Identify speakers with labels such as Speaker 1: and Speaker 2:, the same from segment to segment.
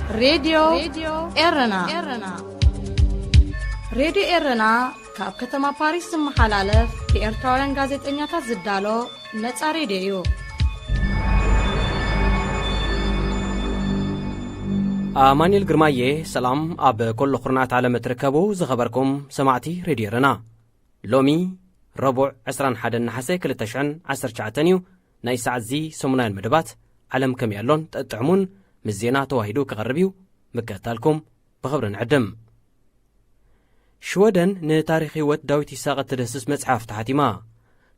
Speaker 1: راديو إيرنا راديو إيرنا كاب كتما باريس محلالف بإرتاورن غازت إنياتا زدالو نتسا راديو
Speaker 2: أمانيل غرماية سلام أب كل خرنات على متركبو زخبركم سمعتي راديو إيرنا لومي ربع عسران حدا نحسي كل تشعن عسر شعتنيو ناي ساعة زي سمنان مدبات علم كم يالون تقطعمون مزينا تواهيدو كغربيو مكتالكم بخبرن عدم شودن نتاريخي وات داويتي ساقة تدسس مصحف تحتيما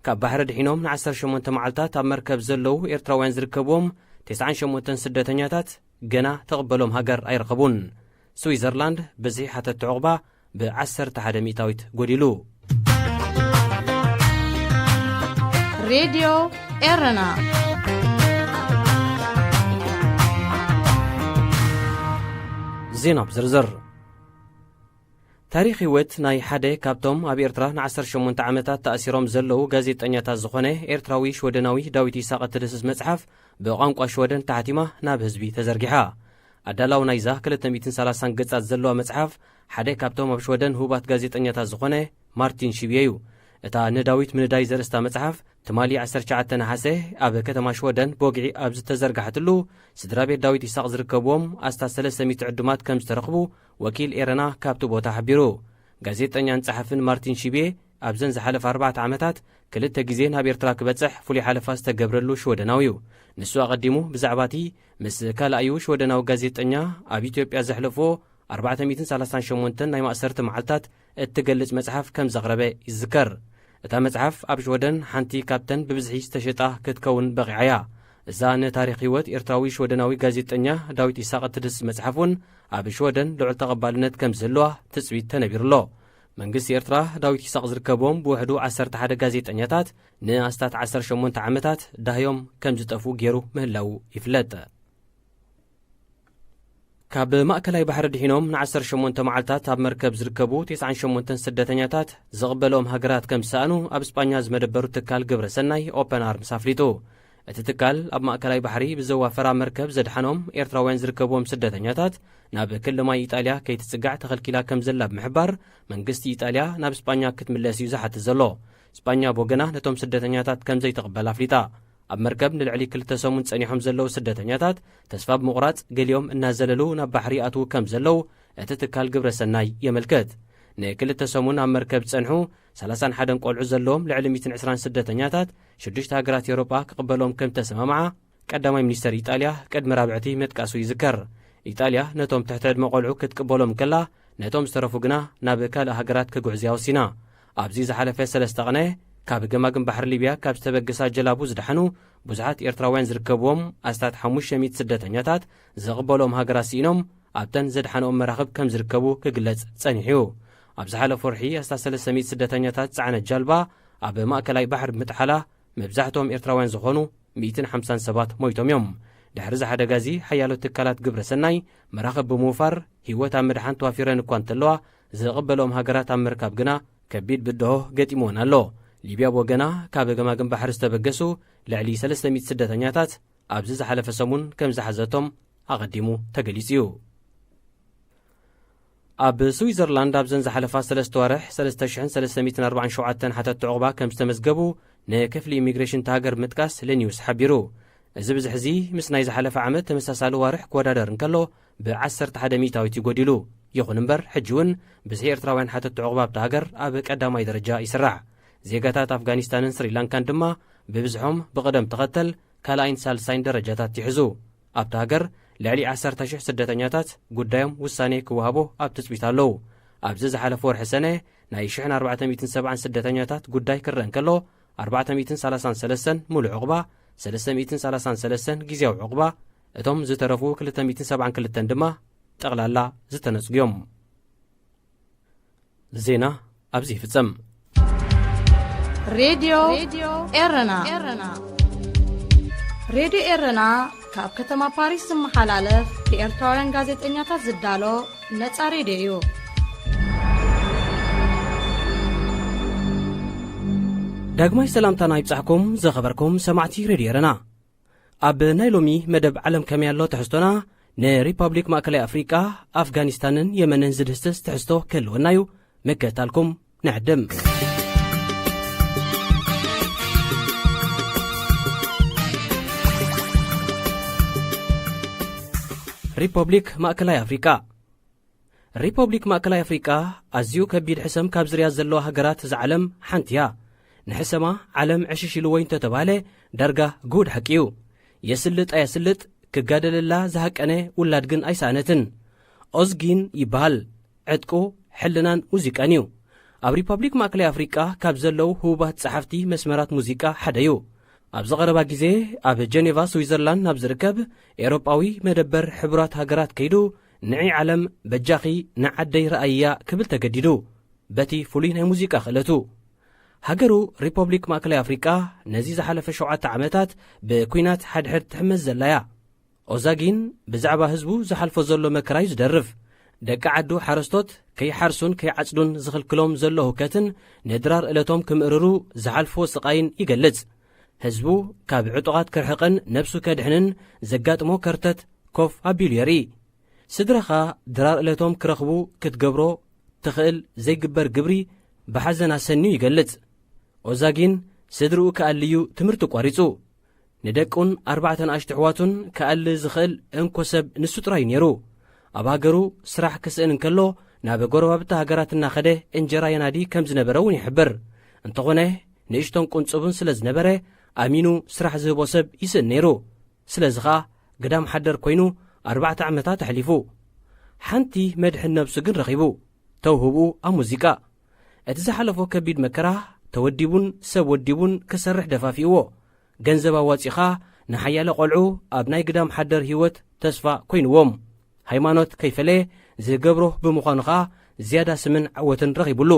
Speaker 2: كاب بحر دحينوم نعسر شمونت معلتات اب مركب زلو إرتراوين زركبوم 98 سدتنياتات جنا تقبلهم هاجر أيرقبون سويسرلاند بزي حتى تعقبة بعسر تحدمي تاويت قديلو
Speaker 1: راديو إيرنا
Speaker 2: زينب زرزر تاريخي ويت ناي حده كابتوم اب إرترا نعسر شمونت عامتات تأثيرهم زلو غازيطنياتا زخونه إرتراوي شودناوي داويتي ساقة تدسس مصحف بقانقا شودن تحتيما ناب هزبي تزرجحا أدلاو نايزا 230 قصات زلو مصحف حده كابتوم اب شودن هوبات غازيطنياتا زخونه مارتين شيبيو اتا نداويت من داي زرستا مصحف تمالي 19 نحاسه اب كتما شودن بوقعي اب زتزرجحتلو سدرابي داويت يساق زركبوم استا 300 عدمات كم ترقبو وكيل إيرنا كابتو بوتا حبيرو غازيطنيا نصحفن مارتين شيبي ابزن زحلف 4 عامتات كلتا غيزين اب إرترا كبصح فولي حلفاس تغبرلو شودناويو نسوا قديمو بزعباتي مس كالايو شودناو غازيطنيا اب إثيوبيا زحلفو 438 ناي مأسرت معلتات اتغلص مصحف كم زغربه يذكر اتا مصحف اب شودن حنتي كابتن ببزحي استشطا كتكون بقعيا زان تاريخي وات إرتراوي شودناوي غازيطنيا داويت يساق تدس مصحفون اب شودن لعل تقبالنت كم زلوا تسويت تنبيرلو منغس إرترا داويت يساق زركبوم بوحدو 11 غازيطنياتات ناستات 18 عامتات دايوم كم زطفو غيرو مهلاو يفلط كاب ماكلاي بحر دحينوم نعسر 8 معلتات اب مركب زركبو 98 سدتنياتات زغبلهم هاجرات كم سانو اب اسبانيا زمدبرو تكال غبر سناي اوبن ارم سافريتو اتتكال اب ماكلاي بحري بزوافرا مركب زدحنوم إرتراوين زركبوم سدتنياتات ناب كل ما إيطاليا كي تسقع تخلكيلا كم زلا بمحبر منغست إيطاليا ناب اسبانيا كتملاسيو زحت زلو اسبانيا بوغنا نتوم سدتنياتات كم زي تقبل افريتا اب مركب نلعلي كل تسومن صنيحهم زلو سدتنياتات تسفاب مقراص قليوم النازللو ناب بحرياتو كم زلو اتتكال غبر سناي يملكت نكل تسومن اب مركب صنحو 31 قلعو زلوم لعلي 120 سدتنياتات شدشت هاجرات اوروبا كقبلهم كم تسممعا قدامي منستر ايطاليا قدم رابعتي متقاسو يذكر ايطاليا نتوم تحت عدم قلعو كتقبلهم كلا نتوم استرفوغنا ناب كالا هاجرات كغعزياو سينا ابزي زحلفه 3 قناه كاب جماجم بحر ليبيا كاب تبقسا جلابو زدحنو بزحات إرتراوين زركبوم استات 500 سدتنياتات زغبلهم هاجراسينوم ابتن زدحنو مراخب كم زركبو كغلص صنيحيو ابزحاله فرحي استا 300 سدتنياتات صعنه جلبا اب ماكلاي بحر متحلا مبزحتهم إرتراوين زخونو 257 مويتوم يوم دحر زحده غازي حيالو تكالات غبر سناي مراخب بموفر هيوتا مدحان توافيرن كوانتلوا زغبلهم هاجرات امركاب غنا كبيد بدو غتيمون الله ليبيا بوغنا كاب جماجم بحر استبقسو لعلي 300 سدتنياتات ابز زحلف سمون كم زحزتهم اقدمو تغليصيو اب سويسرلاند ابزن زحلفا 3 ورح 3347 حتى تعقبا كم استمزغبو نكفل إيميغريشن تاغر متقاس لنيوس حبيرو زبز حزي مس ناي زحلف عامت تمساسالو وارح كودادر انكلو ب10 حدميتاويتي غوديلو يخون امبر حجون بزهير تراوين حتى تعقبا بتاغر اب قداماي درجه يسرع زيغاتات أفغانستان سريلانكان دما ببزحهم بقدم تقتل كالاين سالساين درجاتات يحزو ابتاغر لعلي 10 سدتنياتات قدام وساني كوهابو اب تثبيتالو ابز حلف ورح سنه ناي 470 سدتنياتات قداي كرنكلو 433 مول عقبه 333 غيزياو عقبه اتم زترفو 272 دما طقلالا زتنصيوم زينا ابزي فصم
Speaker 1: راديو إيرنا راديو إيرنا كاب كتما باريس محلالف بإرتاورن غازيطنياتا زدالو نتسا راديو
Speaker 2: داغماي سلامتانا يبصحكم زخبركم سمعتي راديو إيرنا اب نايلومي مدب علم كميالو تحستونا ንሪፐብሊክ ማእከላይ ኣፍሪቃ ኣፍጋኒስታንን የመንን ዝድህስስ ትሕዝቶ ክህልወናዩ መከታልኩም ንዕድም። ሪፐብሊክ ማእከላይ ኣፍሪቃ ሪፐብሊክ ማእከላይ ኣፍሪቃ ኣዝዩ ከቢድ ሕሰም ካብ ዝርያት ዘለዎ ሃገራት ዝዓለም ሓንቲ እያ። ንሕሰማ ዓለም ዕሽሽ ኢሉ ወይ እንተተባሃለ ዳርጋ ጉድ ሓቂዩ የስልጥ ኣየስልጥ ክጋደለላ ዝሃቀነ ውላድ ግን ኣይሰኣነትን። ኦዝጊን ይበሃል። ዕጥቁ ሕልናን ሙዚቃን እዩ። ኣብ ሪፐብሊክ ማእከላይ ኣፍሪቃ ካብ ዘለዉ ህቡባት ጸሓፍቲ መስመራት ሙዚቃ ሓደ እዩ። ኣብ ዝቐረባ ግዜ ኣብ ጀኔቫ ስዊዘርላንድ ናብ ዝርከብ ኤሮጳዊ መደበር ሕቡራት ሃገራት ከይዱ ንዒ ዓለም በጃኺ ንዓደይ ረኣያ ክብል ተገዲዱ በቲ ፍሉይ ናይ ሙዚቃ ክእለቱ። ሃገሩ ሪፐብሊክ ማእከላይ ኣፍሪቃ ነዚ ዝሓለፈ 7 ዓመታት ብኲናት ሓድሕድ ትሕመስ ዘላያ። ኦዛጊን ብዛዕባ ህዝቡ ዝሓልፎ ዘሎ መከራ እዩ ዝደርፍ። ደቂ ዓዱ ሓረስቶት ከይሓርሱን ከይዓጽዱን ዝኽልክሎም ዘሎ ሁከትን ንድራር ዕለቶም ክምእርሩ ዝሓልፍዎ ስቓይን ይገልጽ። ህዝቡ ካብ ዕጡቓት ክርሕቕን ነብሱ ከድሕንን ዘጋጥሞ ከርተት ኮፍ ኣቢሉ የርኢ። ስድራኻ ድራር ዕለቶም ክረኽቡ ክትገብሮ ትኽእል ዘይግበር ግብሪ ብሓዘን ኣሰኒዩ ይገልጽ። ኦዛጊን ስድሪኡ ከኣልዩ ትምህርቲ ቋሪጹ። ንደቁን 4 ኣሽቱ ኣሕዋቱን ከኣሊ ዝኽእል እንኮ ሰብ ንሱ ጥራዩ ነይሩ። ኣብ ሃገሩ ስራሕ ክስእን እንከሎ ናብ ጎረባብቲ ሃገራት እናኸደ እንጀራ የናዲ ከም ዝነበረ እውን ይሕብር። እንተኾነ ንእሽቶን ቁንጽቡን ስለ ዝነበረ ኣሚኑ ስራሕ ዝህቦ ሰብ ይስእን ነይሩ። ስለዚ ኸዓ ግዳም ሓደር ኮይኑ 4 ዓመታት ኣሕሊፉ። ሓንቲ መድሕን ነብሱ ግን ረኺቡ ተውህቡ ኣብ ሙዚቃ። እቲ ዝሓለፎ ከቢድ መከራ ተወዲቡን ሰብ ወዲቡን ክሰርሕ ደፋፊእዎ። ገንዘብ ኣዋፂኻ ንሓያለ ቖልዑ ኣብ ናይ ግዳም ሓደር ህይወት ተስፋ ኮይንዎም። ሃይማኖት ከይፈለየ ዝገብሮ ብምዃኑ ኸዓ ዝያዳ ስምን ዓወትን ረኺቡሉ።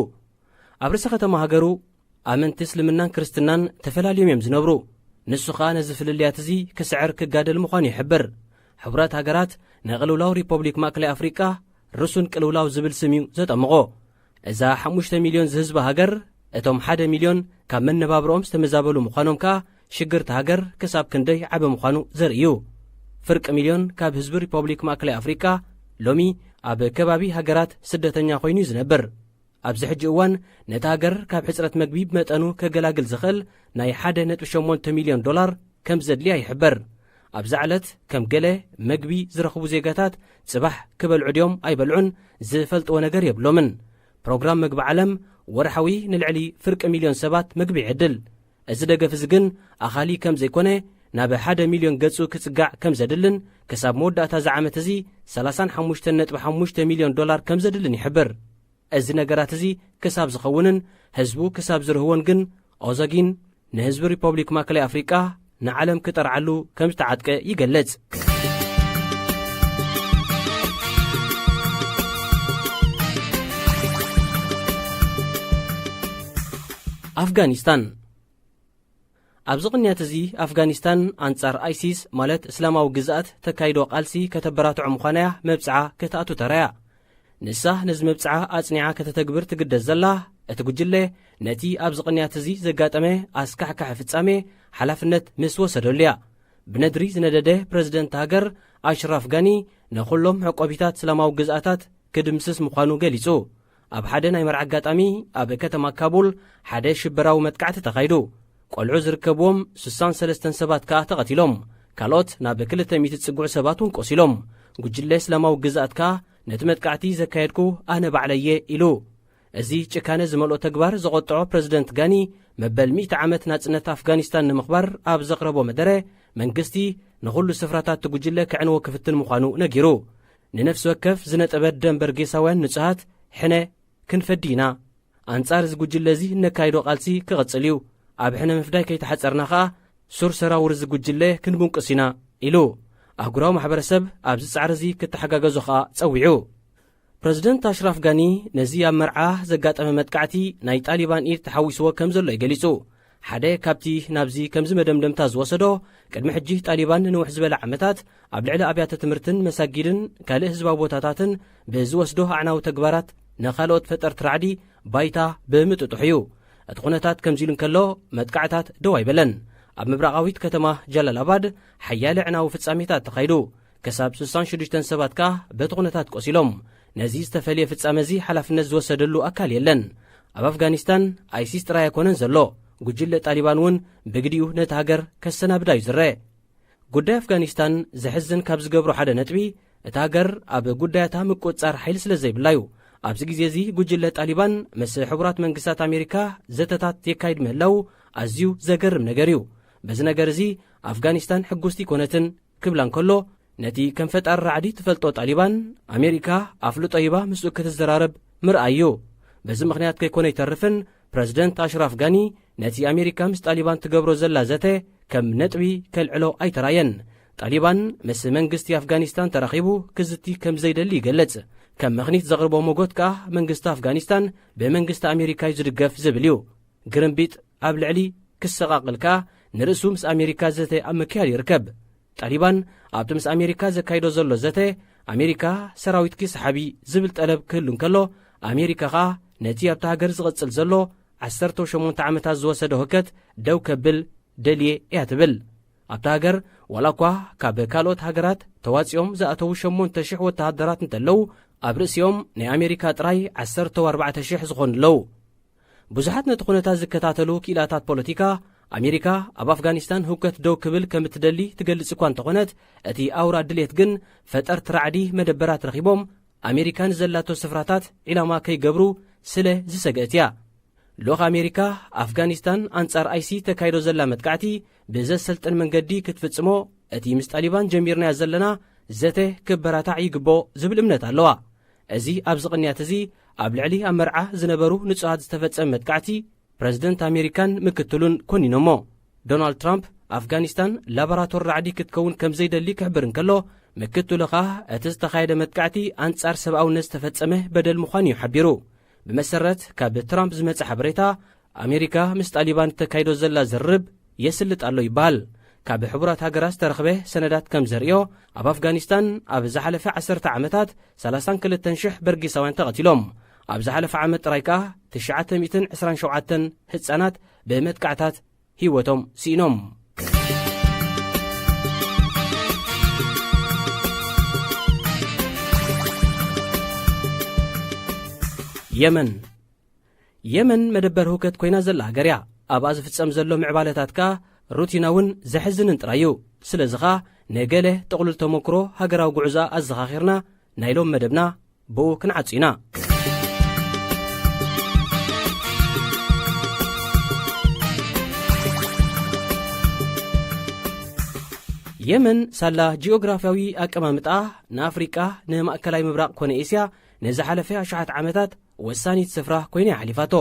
Speaker 2: ኣብ ርእሲ ከተማ ሃገሩ ኣመንቲ እስልምናን ክርስትናን ተፈላለዮም እዮም ዝነብሩ። ንሱ ኸዓ ነዚ ፍልልያት እዙ ክስዕር ክጋደል ምዃኑ ይሕብር። ሕቡራት ሃገራት ንቕልውላው ሪፐብሊክ ማእከላይ ኣፍሪቃ ርሱን ቅልውላው ዝብል ስም እዩ ዘጠምቖ። እዛ 5 ሚልዮን ዝህዝባ ሃገር እቶም 1 ሚልዮን ካብ መነባብሮኦም ዝተመዛበሉ ምዃኖም ከኣ ሽግርቲ ሃገር ክሳብ ክንደይ ዓበ ምዃኑ ዘርእዩ። ፍርቂ ሚልዮን ካብ ህዝቢ ሪፐብሊክ ማእከላይ ኣፍሪቃ ሎሚ ኣብ ከባቢ ሃገራት ስደተኛ ኮይኑ ዝነብር። ኣብዚ ሕጂ እዋን ነቲ ሃገር ካብ ሕፅረት መግቢ ብመጠኑ ከገላግል ዝኽእል ናይ 1.8 ሚልዮን ዶላር ከም ዘድልያ ይሕበር። ኣብዛ ዕለት ከም ገለ መግቢ ዝረኽቡ ዜጋታት ጽባሕ ክበልዑ ድዮም ኣይበልዑን ዝፈልጥዎ ነገር የብሎምን። ፕሮግራም መግቢ ዓለም ወርሓዊ ንልዕሊ ፍርቂ ሚልዮን ሰባት መግቢ ይዕድል። እዚ ደገፍ እዚ ግን ኣኻሊ ከም ዘይኮነ ናብ 1 ሚልዮን ገጹ ክጽጋዕ ከም ዘድልን ክሳብ መወዳእታ ዝዓመት እዚ 35.5 ሚልዮን ዶላር ከም ዘድልን ይሕብር። እዚ ነገራት እዚ ክሳብ ዝኸውንን ህዝቡ ክሳብ ዝርህዎን ግን ኦዛጊን ንህዝቢ ሪፐብሊክ ማእከላይ ኣፍሪቃ ንዓለም ክጠርዓሉ ከም ዝተዓጥቀ ይገለጽ። ኣፍጋኒስታን ኣብዚ ቅንያት እዚ ኣፍጋኒስታን ኣንጻር ኣይሲስ ማለት እስላማዊ ግዝኣት ተካይዶ ቓልሲ ከተበራትዖ ምዃናያ መብፅዓ ከተኣቱ ተራያ። ንሳ ነዚ መብፅዓ ኣጽኒዓ ከተተግብር ትግደስ ዘላ እቲ ጉጅለ ነቲ ኣብዚ ቅንያት እዚ ዘጋጠመ ኣስካሕካሕ ፍጻሜ ሓላፍነት ምስ ወሰደሉ እያ። ብነድሪ ዝነደደ ፕረዚደንት ሃገር ኣሽራፍ ጋኒ ንኹሎም ዕቆቢታት እስላማዊ ግዝኣታት ክድምስስ ምዃኑ ገሊጹ። ኣብ ሓደ ናይ መርዓ ኣጋጣሚ ኣብ ከተማ ካቡል ሓደ ሽበራዊ መጥቃዕቲ ተኻይዱ። ቈልዑ ዝርከብዎም 63 ሰባት ከኣ ተቐቲሎም፣ ካልኦት ናብ 200 ጽጉዕ ሰባት እውን ቆሲሎም። ጉጅለ እስላማዊ ግዝኣት ከኣ ነቲ መጥቃዕቲ ዘካየድኩ ኣነ ባዕለየ ኢሉ። እዚ ጭካነ ዝመልኦ ተግባር ዘቖጥዖ ፕረዚደንት ጋኒ መበል 100 ዓመት ናጽነት ኣፍጋኒስታን ንምኽባር ኣብ ዘቕረቦ መደረ መንግስቲ ንኹሉ ስፍራታት ጉጅለ ክዕንዎ ክፍትን ምዃኑ ነጊሩ። ንነፍሲ ወከፍ ዝነጠበት ደንበር ጌሳውያን ንጹሃት ሕነ ክንፈዲ ኢና። ኣንጻር እዚ ጉጅለ እዚ እነካይዶ ቓልሲ ክቕጽል እዩ። ኣብ ሕነ ምፍዳይ ከይተሓጸርና ኸዓ ሱር ሰራውር እዚ ጉጅለ ክንቡንቅስ ኢና ኢሉ። ኣህጉራዊ ማሕበረሰብ ኣብዚ ጻዕሪ እዚ ክትሓጋገዞ ኸዓ ጸዊዑ። ፕረዚደንት ኣሽራፍ ጋኒ ነዚ ኣብ መርዓ ዘጋጠመ መጥቃዕቲ ናይ ጣሊባን ኢድ ተሓዊስዎ ከም ዘሎ ይገሊጹ። ሓደ ካብቲ ናብዚ ከምዚ መደምደምታ ዝወሰዶ ቅድሚ ሕጂ ጣሊባን ንውሕ ዝበለ ዓመታት ኣብ ልዕሊ ኣብያተ ትምህርትን መሳጊድን ካልእ ህዝባዊ ቦታታትን ብዝወስዶ ኣዕናዊ ተግባራት ንኻልኦት ፈጠርቲ ራዕዲ ባይታ ብምጥጡሕ እዩ። እቲ ኩነታት ከምዚ ኢሉ እንከሎ መጥቃዕታት ደው ኣይበለን። ኣብ ምብራቓዊት ከተማ ጃላላባድ ሓያለ ዕናዊ ፍጻሜታት ተኻይዱ። كساب 66 سبات كا بتغنتات قوسيلوم نزي استفالي فتصامزي حلفነት ዝወሰደሉ አካል የለን ኣብ አፍጋኒስታን አይሲስ ጥራይ ኮነን ዘሎ ጉጅለ ጣሊባን ውን በግዲኡ ነታ ሀገር ከሰናብዳ ይዝረ ጉዳይ አፍጋኒስታን ዘሕዝን ካብ ዝገብሩ ሓደ ነጥቢ እታ ሀገር ኣብ ጉዳያታ ምቆጻር ኃይል ስለዘይብላዩ ኣብዚ ግዜ እዚ ጉጅለ ጣሊባን ምስ ሕቡራት መንግስታት አሜሪካ ዘተታት የካይድ ምህላው ኣዝዩ ዘገርም ነገር እዩ በዚ ነገር እዚ አፍጋኒስታን ሕጉስቲ ኮነትን ክብላን ከሎ ነቲ ከም ፈጣር ራዕዲ ትፈልጦ ጣሊባን አሜሪካ ኣፍልጦ ይባ ምስኡ ክትዘራረብ ምርኣዩ በዚ ምኽንያት ከይኮነ ይተርፍን ፕሬዝደንት አሽራፍ ጋኒ ነቲ አሜሪካ ምስ ጣሊባን ትገብሮ ዘላ ዘተ ከም ነጥቢ ከልዕሎ ኣይተራየን ጣሊባን ምስ መንግስቲ አፍጋኒስታን ተራኺቡ ክዝቲ ከም ዘይደሊ ይገለጽ ከም ምኽኒት ዘቕርቦ ሞጎት ከኣ መንግስቲ አፍጋኒስታን ብመንግስቲ አሜሪካ ዝድገፍ ዝብል እዩ ግርምቢጥ ኣብ ልዕሊ ክሰቓቕል ከኣ ንርእሱ ምስ አሜሪካ ዘተ ኣብ ምክያድ ይርከብ ጣሊባን ኣብቲ ምስ አሜሪካ ዘካይዶ ዘሎ ዘተ አሜሪካ ሰራዊትኪ ሰሓቢ ዝብል ጠለብ ክህሉ እንከሎ አሜሪካ ኸኣ ነቲ ኣብቲ ሃገር ዝቕጽል ዘሎ 18 ዓመታት ዝወሰደ ህከት ደው ከብል ደልየ እያ ትብል ኣብቲ ሃገር ዋላ እኳ ካብ ካልኦት ሃገራት ተዋፂኦም ዝኣተዉ 8,000 ወተሃደራት እንተለዉ ኣብ ርእሲኦም ናይ አሜሪካ ጥራይ 14,000 ዝኾኑ ኣለዉ ብዙሓት ነቲ ኩነታት ዝከታተሉ ክኢላታት ፖለቲካ አሜሪካ ኣብ አፍጋኒስታን ህውከት ደው ክብል ከም እትደሊ ትገልጽ እኳ እንተኾነት እቲ ኣውራ ድሌት ግን ፈጠርቲ ራዕዲ መደበራት ረኺቦም አሜሪካን ዘላቶ ስፍራታት ዒላማ ከይገብሩ ስለ ዝሰግአት እያ ሎኽ አሜሪካ አፍጋኒስታን አንጻር አይሲ ተካይዶ ዘላ መጥቃዕቲ ብዘሰልጥን መንገዲ ክትፍጽሞ እቲ ምስ ጣሊባን ጀሚርናያ ዘለና ዘተ ክበራታዕ ይግቦ ዝብል እምነት ኣለዋ እዚ ኣብ ዝቕንያት እዚ ኣብ ልዕሊ ኣብ መርዓ ዝነበሩ ንጹሃት ዝተፈጸመ መጥቃዕቲ ፕሬዝደንት አሜሪካን ምክትሉን ኮኒኖሞ ዶናልድ ትራምፕ አፍጋኒስታን ላቦራቶሪ ራዕዲ ክትከውን ከም ዘይደሊ ክሕብር እንከሎ ምክትሉ ኸኣ እቲ ዝተኻየደ መጥቃዕቲ አንጻር ሰብኣውነት ዝተፈጸመ በደል ምዃኑ እዩ ሓቢሩ ብመሰረት ካብ ትራምፕ ዝመጽ ሓበሬታ አሜሪካ ምስ ጣሊባን ተካይዶ ዘላ ዝርብ የስልጥ ኣሎ ይበሃል ካብ ሕቡራት ሃገራት ዝተረኽበ ሰነዳት ከም ዘርእዮ ኣብ አፍጋኒስታን ኣብ ዝሓለፈ 10 ዓመታት 32,000 በርጊሳውያን ተቐቲሎም ኣብ ዝሓለፈ ዓመት ጥራይ ከኣ 927 ህፃናት ብመጥቃዕታት ህይወቶም ሲኢኖም የመን መደበር ህውከት ኮይና ዘላ ሃገር እያ ኣብኣ ዝፍጸም ዘሎ ምዕባለታት ከኣ ሩቲናውን ዘሕዝንን ጥራዩ ስለዚ ኸኣ ነገለ ጥቕሉል ተመክሮ ሃገራዊ ጉዕዛ ኣዘኻኺርና ናይሎም መደብና ብኡ ክንዓጹ ኢና የመን ሳላ ጂኦግራፊያዊ ኣቀማምጣ ንኣፍሪቃ ንማእከላይ ምብራቕ ኮነ ኤስያ ንዝሓለፈ 10 ዓመታት ወሳኒት ስፍራ ኮይና ሓሊፋቶ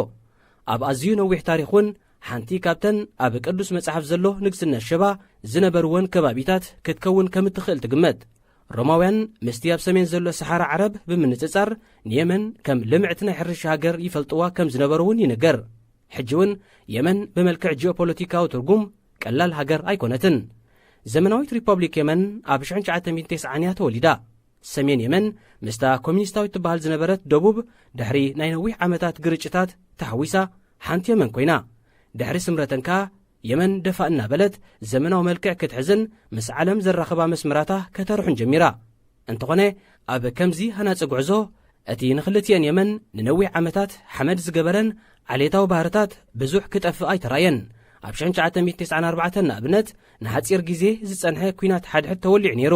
Speaker 2: ኣብ ኣዝዩ ነዊሕ ታሪኽ ውን ሓንቲ ካብተን ኣብ ቅዱስ መጽሓፍ ዘሎ ንግስነት ሸባ ዝነበርወን ከባቢታት ክትከውን ከም እትኽእል ትግመት ሮማውያን ምስቲ ኣብ ሰሜን ዘሎ ሰሓራ ዓረብ ብምንጽጻር ንየመን ከም ልምዕቲ ናይ ሕርሻ ሃገር ይፈልጥዋ ከም ዝነበሩ ውን ይነገር ሕጂ ውን የመን ብመልክዕ ጂኦፖለቲካዊ ትርጉም ቀላል ሃገር ኣይኮነትን ዘመናዊት ሪፐብሊክ የመን ኣብ 1990 ተወሊዳ ሰሜን የመን ምስታ ኮሚኒስታዊት ትበሃል ዝነበረት ደቡብ ድሕሪ ናይ ነዊሕ ዓመታት ግርጭታት ተሓዊሳ ሓንቲ የመን ኮይና ድሕሪ ስምረተንካ የመን ደፋእ እናበለት ዘመናዊ መልክዕ ክትሕዝን ምስ ዓለም ዘራኸባ መስመራታ ከተርሑን ጀሚራ እንተኾነ ኣብ ከምዚ ሃናፂ ጉዕዞ እቲ ንኽልትየን የመን ንነዊሕ ዓመታት ሓመድ ዝገበረን ዓሌታዊ ባህርታት ብዙሕ ክጠፍእ ኣይተራየን ኣብ 1994 ንኣብነት ንሓፂር ግዜ ዝጸንሐ ኩናት ሓድሕድ ተወሊዑ ነይሩ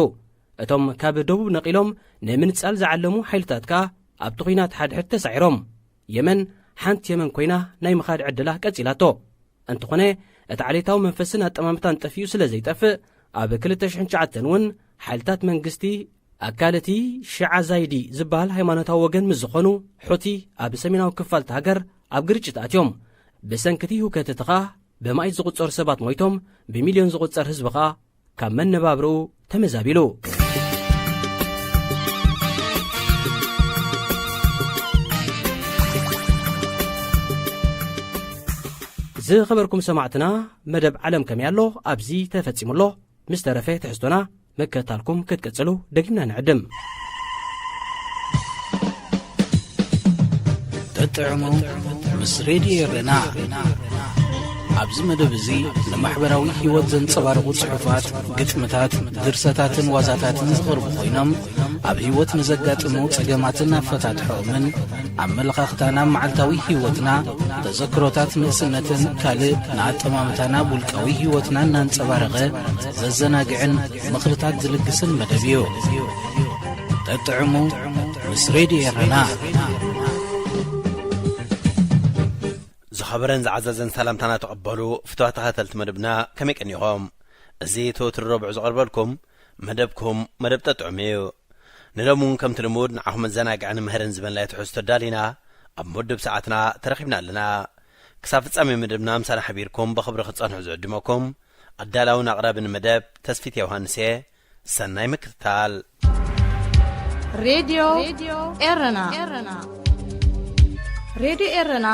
Speaker 2: እቶም ካብ ደቡብ ነቒሎም ንምንጻል ዝዓለሙ ሓይልታት ከኣ ኣብቲ ኩናት ሓድሕድ ተሳዒሮም የመን ሓንቲ የመን ኮይና ናይ ምኻድ ዕድላ ቀጺላቶ እንተኾነ እቲ ዓሌታዊ መንፈስን ኣጠማምታን ጠፊኡ ስለ ዘይጠፍእ ኣብ 2009 ውን ሓይልታት መንግስቲ ኣካለቲ ሽዓ ዛይዲ ዝበሃል ሃይማኖታዊ ወገን ምስ ዝኾኑ ሑቲ ኣብ ሰሜናዊ ክፋልቲ ሃገር ኣብ ግርጭት ኣትዮም ብሰንኪቲ ህውከት እቲ ኸኣ ብማይት ዝቝጸሩ ሰባት ሞይቶም ብሚልዮን ዝቝጸር ህዝቢ ኸኣ ካብ መነባብርኡ ተመዛቢሉ ዝኸበርኩም ሰማዕትና መደብ ዓለም ከመይ ኣሎ ኣብዚ ተፈጺሙሎ ምስ ተረፈ ትሕዝቶና መከታልኩም ክትቀጽሉ ደጊምና ንዕድም
Speaker 3: ተጥዕሙ ምስ ሬድዮ የርና ኣብዚ መደብ እዚ ንማሕበራዊ ህይወት ዘንጸባርቑ ጽሑፋት፣ ግጥምታት፣ ድርሰታትን ዋዛታትን ዝቐርቡ ኮይኖም ኣብ ህይወት ንዘጋጥሙ ጸገማትን ኣፈታትሖምን ኣመለኻኽታና መዓልታዊ ህይወትና ተዘክሮታት ንእስነትን ካልእ ንኣጠማምታና ውልቃዊ ህይወትና እናንጸባረቐ ዘዘናግዕን ምኽርታት ዝልግስን መደብ እዩ። ተጥዕሙ ምስ ሬድዮ ኤረና
Speaker 4: ዝኸበረን ዝዓዘዘን ሰላምታና ተቐበሉ ፍትዋት ተኸተልቲ መደብና ከመይ ቀኒኹም? እዚ ትወትር ረቡዕ ዝቐርበልኩም መደብኩም መደብ ተጥዕሙ እዩ። ንሎሙን ከምቲ ልሙድ ንዓኹም መዘናግዕን ምህርን ዝበንላይ ትሕዝቶ ዳሊና ኣብ መደብ ሰዓትና ተረኺብና ኣለና። ክሳብ ፍጻሜ መደብና ምሳና ሓቢርኩም ብኽብሪ ክጸንሑ ዝዕድመኩም ኣዳላውን ኣቕራብን መደብ ተስፊት ዮሃንስ እየ። ሰናይ ምክትታል።
Speaker 1: ሬድዮ ኤረና ሬድዮ ኤረና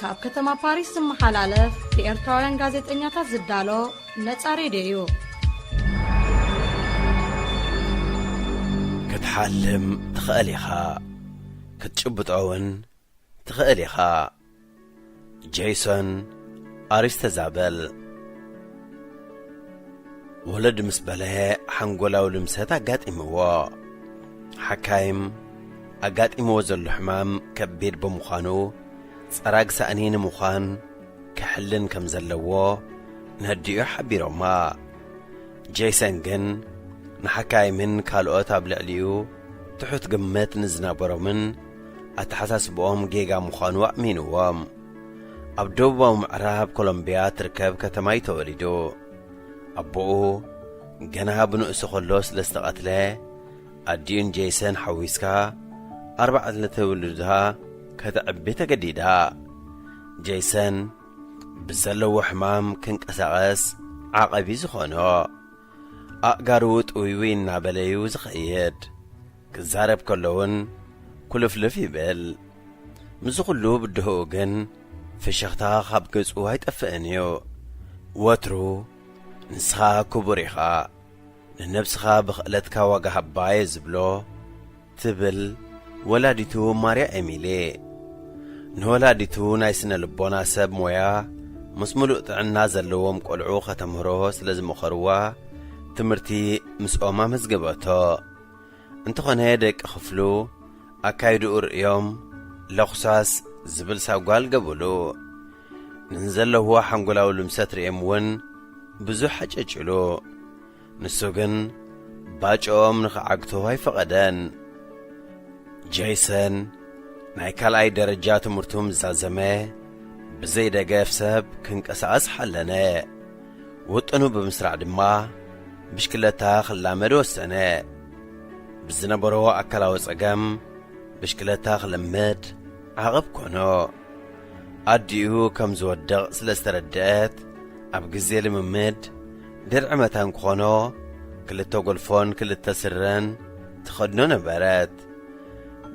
Speaker 1: ካብ ከተማ ፓሪስ ዝመሓላለፍ ብኤርትራውያን ጋዜጠኛታት ዝዳሎ ነጻ ሬድዮ እዩ።
Speaker 4: ክትሓልም ትኽእል ኢኻ፣ ክትጭብጦውን ትኽእል ኢኻ። ጄይሶን ኣሪስተዛበል ወለድ ምስ በለየ ሓንጎላዊ ልምሰት ኣጋጢምዎ። ሓካይም ኣጋጢምዎ ዘሎ ሕማም ከቢድ ብምዃኑ ጸራግ ሳእኒ ንምዃን ክሕልን ከም ዘለዎ ነዲኡ ሓቢሮማ። ጄይሰን ግን ንሓካይምን ካልኦት ኣብ ልዕሊኡ ትሑት ግምት ንዝነበሮምን ኣተሓሳስብኦም ጌጋ ምዃኑ ኣእሚንዎም። ኣብ ደቡባዊ ምዕራብ ኮሎምብያ ትርከብ ከተማ እዩ ተወሊዱ። ኣቦኡ ገና ብንእሱ ኸሎ ስለ ዝተቐትለ ኣዲኡን ጄይሰን ሓዊስካ 4 ውሉዳ ከተዕቢ ተገዲዳ። ጄይሰን ብዘለዎ ሕማም ክንቀሳቐስ ዓቐቢ ዝኾኖ ኣእጋሩ ጥውይዊ እናበለዩ ዝኸይድ ክዛረብ ከሎውን ኩልፍልፍ ይብል። ምስ ኩሉ ብድህኡ ግን ፍሽኽታ ካብ ገጹ ኣይጠፍአን እዩ። ወትሩ ንስኻ ክቡር ኢኻ፣ ንነብስኻ ብኽእለትካ ዋጋ ሃባየ ዝብሎ ትብል ወላዲቱ ማርያ ኤሚሌ ንወላዲቱ ናይ ስነ ልቦና ሰብ ሞያ ምስ ሙሉእ ጥዕና ዘለዎም ቈልዑ ኸተምህሮ ስለ ዝመኸርዋ ትምህርቲ ምስኦም ኣመዝገበቶ። እንተኾነ ደቂ ክፍሉ ኣካይድኡ ርእዮም ለኹሳስ ዝብል ሳጓል ገበሉ። ንዘለዎ ሓንጎላዊ ልምሰት ርእዮም እውን ብዙሕ ኣጨጭሉ። ንሱ ግን ባጮኦም ንኽዓግቶ ኣይፈቐደን። ጄይሰን ናይ ካልኣይ ደረጃ ትምህርቱ ምዛዘመ ብዘይደገፍ ሰብ ክንቀሳቐስ ሓለነ። ውጥኑ ብምስራዕ ድማ ብሽክለታ ክላመድ ወሰነ። ብዝነበሮ ኣካላዊ ጸገም ብሽክለታ ክልምድ ዓቐብ ኮኖ። ኣዲኡ ከም ዝወድቕ ስለ ዝተረድአት ኣብ ግዜ ልምምድ ድርዒ መታን ክኾኖ 2 ጐልፎን 2 ስረን ትኸድኖ ነበረት።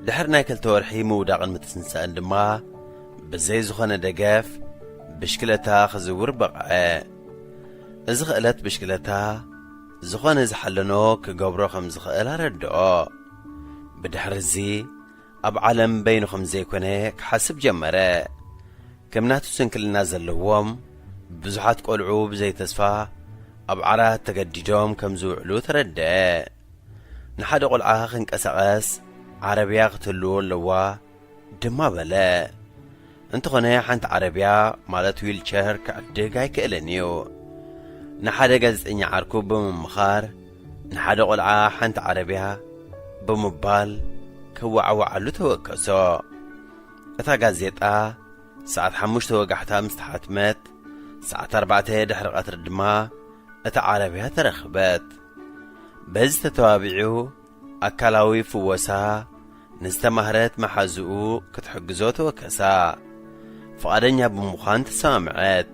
Speaker 4: ድሕሪ ናይ 2 ወርሒ ምውዳቕን ምትስንሳእን ድማ ብዘይ ዝኾነ ደገፍ ብሽክለታ ክዝውር በቕዐ። እዚ ክእለት ብሽክለታ ዝኾነ ዝሓለኖ ክገብሮ ከም ዝኽእል ኣረድኦ። ብድሕሪ እዙ ኣብ ዓለም በይኑ ከም ዘይኮነ ክሓስብ ጀመረ። ከም ናቱ ስንክልና ዘለዎም ብዙሓት ቈልዑ ብዘይ ተስፋ ኣብ ዓራት ተገዲዶም ከም ዝውዕሉ ተረድአ። ንሓደ ቈልዓ ክንቀሳቐስ ዓረብያ ክትህልዎ ኣለዋ ድማ በለ። እንተኾነ ሓንቲ ዓረብያ ማለት ዊልቸር ክዕድግ ኣይክእልን እዩ። ንሓደ ጋዜጠኛ ዓርኩ ብምምኻር ንሓደ ቈልዓ ሓንቲ ዓረብያ ብምባል ክዋዕዋዓሉ ተወከሶ። እታ ጋዜጣ ሰዓት 5 ወጋሕታ ምስ ተሓትመት ሰዓት 4 ድሕሪ ቀትሪ ድማ እታ ዓረብያ ተረኽበት። በዚ ተተባቢዑ ኣካላዊ ፍወሳ ንዝተማህረት መሓዝኡ ክትሕግዞ ተወከሳ። ፍቓደኛ ብምዃን ተሰማምዐት።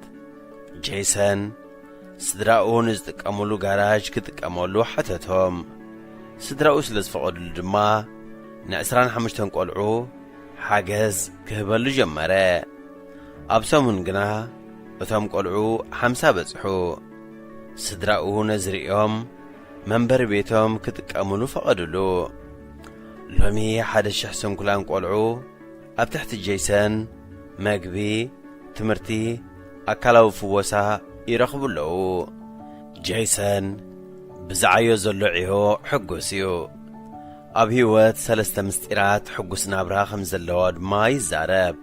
Speaker 4: ጄይሰን ስድራኡ ንዝጥቀመሉ ጋራጅ ክጥቀመሉ ሓተቶም። ስድራኡ ስለ ዝፈቐድሉ ድማ ን25 ቈልዑ ሓገዝ ክህበሉ ጀመረ። ኣብ ሰሙን ግና እቶም ቈልዑ 50 በጽሑ። ስድራኡ ነዝሪኦም መንበሪ ቤቶም ክጥቀምሉ ፈቐድሉ። ሎሚ 1,000 ስንኩላን ቈልዑ ኣብ ትሕቲ ጄይሰን መግቢ፣ ትምህርቲ፣ ኣካላዊ ፍወሳ ይረኽቡ ኣለዉ። ጄይሰን ብዛዕዮ ዘሎ ዒሆ ሕጉስ እዩ። ኣብ ህይወት 3 ምስጢራት ሕጉስ ናብራ ከም ዘለዋ ድማ ይዛረብ።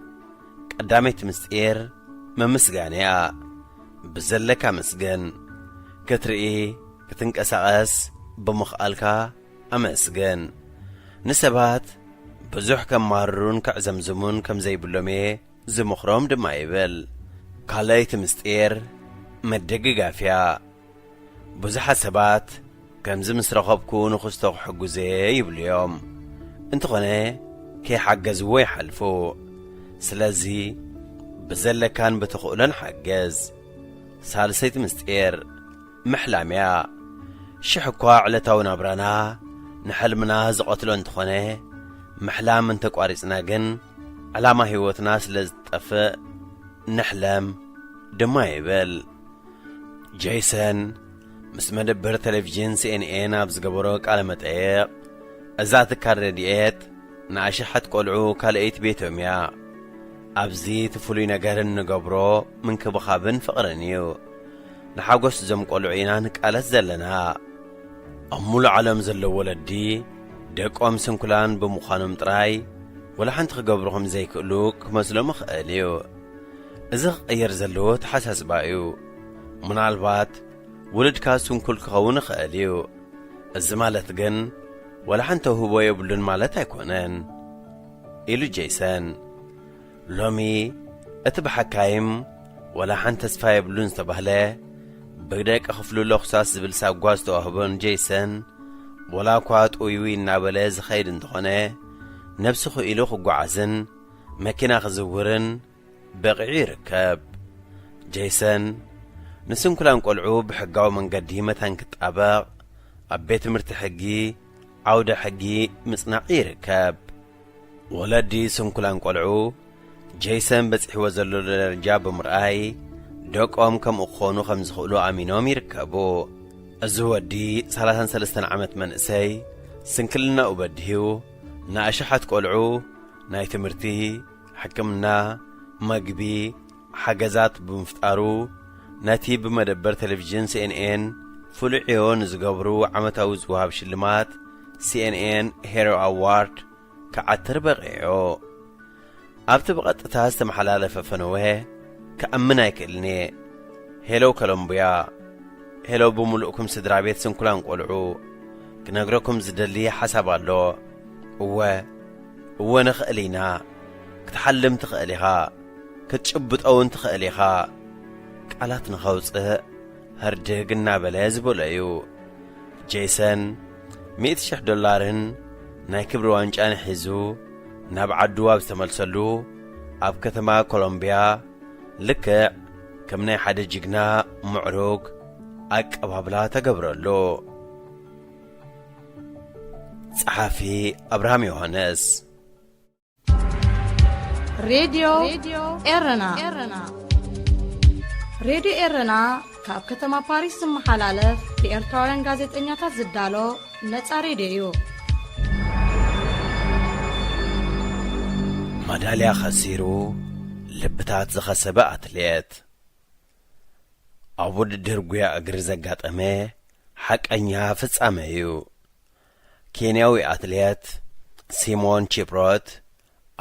Speaker 4: ቀዳመይቲ ምስጢር መምስጋን እያ። ብዘለካ መስገን። ክትርኢ ክትንቀሳቐስ ብምኽኣልካ ኣመስገን። ንሰባት ብዙሕ ከማርሩን ክዕዘምዝሙን ከም ዘይብሎም እየ ዝምኽሮም ድማ ይብል። ካልኣይቲ ምስጢር መደግጋፍ እያ። ብዙሓት ሰባት ከምዚ ምስ ረኸብኩ ንኽስቶ ክሕጉዘ ይብሉ እዮም። እንተኾነ ከይሓገዝዎ ይሓልፉ። ስለዚ ብዘለካን ብትኽእሎን ሓገዝ። ሳልሰይቲ ምስጢር ምሕላም እያ። ሽሕ እኳ ዕለታዊ ናብራና ንሕልምና ዝቐትሎ እንተኾነ ምሕላም እንተቋሪጽና ግን ዕላማ ህይወትና ስለ ዝጠፍእ ንሕለም ድማ ይብል። ጄይሰን ምስ መደበር ቴሌቪዥን CNN ኣብ ዝገበሮ ቃለ መጠይቕ እዛ ትካል ረድኤት ንኣሽሓት ቈልዑ ካልአይቲ ቤቶም እያ። ኣብዚ ትፍሉይ ነገርን ንገብሮ ምንክብኻብን ፍቕርን እዩ። ንሓጐስ እዞም ቈልዑ ኢና ንቃለት ዘለና። ኣብ ሙሉእ ዓለም ዘለዉ ወለዲ ደቆም ስንኩላን ብምዃኖም ጥራይ ወላ ሓንቲ ክገብሩ ከም ዘይክእሉ ክመስሎም ይኽእል እዩ። እዚ ክቕየር ዘለዎ ተሓሳስባ እዩ። ምናልባት ውልድካ ስንኩል ክኸውን ይኽእል እዩ። እዚ ማለት ግን ወላ ሓንቲ ውህቦ የብሉን ማለት ኣይኮነን ኢሉ ጄይሰን። ሎሚ እቲ ብሓካይም ወላ ሓንቲ ተስፋ የብሉን ዝተባህለ ብደቂ ክፍሉ ለኹሳስ ዝብል ሳጓ ዝተዋህቦን ጄይሰን ወላ እኳ ጥውይዊ እናበለ ዝኸይድ እንተኾነ ነብሲ ኽኢሉ ክጓዓዝን መኪና ክዝውርን በቂዑ ይርከብ። ጄይሰን ንስንኩላን ቈልዑ ብሕጋዊ መንገዲ መታን ክጣበቕ ኣብ ቤት ትምህርቲ ሕጊ ዓውደ ሕጊ ምጽናዕ ይርከብ። ወለዲ ስንኩላን ቈልዑ ጄይሰን በፂሕዎ ዘሎ ደረጃ ብምርኣይ ደቆም ከምኡ ክኾኑ ከም ዝኽእሉ ኣሚኖም ይርከቡ። እዚ ወዲ 33 ዓመት መንእሰይ ስንክልናኡ በዲሁ ንኣሽሓት ቈልዑ ናይ ትምህርቲ፣ ሕክምና፣ መግቢ ሓገዛት ብምፍጣሩ ነቲ ብመደበር ቴሌቪዥን CNN ፍሉይ ዕዮ ንዝገብሩ ዓመታዊ ዝውሃብ ሽልማት CNN ሄሮ ኣዋርድ ክዓትር በቒዑ። ኣብቲ ብቐጥታ ዝተመሓላለፈ ፈነወ ክኣምን ኣይክእልኒ። ሄሎ ኮሎምብያ፣ ሄሎ ብምሉእኩም ስድራ ቤት ስንኩላን ቈልዑ ክነግረኩም ዝደሊ ሓሳብ ኣሎ። እወ ንኽእል ኢና። ክትሓልም ትኽእል ኢኻ፣ ክትጭብጠውን ትኽእል ኢኻ። ቃላት ንኸውፅእ ህርድግ እናበለ ዝበሎ እዩ። ጄይሰን $100,000 ናይ ክብሪ ዋንጫን ሒዙ ናብ ዓዱ ኣብ ዝተመልሰሉ ኣብ ከተማ ኮሎምብያ ልክዕ ከም ናይ ሓደ ጅግና ምዕሩግ ኣቀባብላ ተገብረሉ። ጸሓፊ ኣብርሃም ዮሐንስ።
Speaker 1: ሬድዮ ኤረና ሬድዮ ኤረና ካብ ከተማ ፓሪስ ዝመሓላለፍ ብኤርትራውያን ጋዜጠኛታት ዝዳሎ ነጻ ሬድዮ እዩ።
Speaker 4: ማዳልያ ኸሲሩ ልብታት ዝኸሰበ ኣትሌት። ኣብ ውድድር ጉያ እግሪ ዘጋጠመ ሓቀኛ ፍጻመ እዩ። ኬንያዊ ኣትሌት ሲሞን ቺፕሮት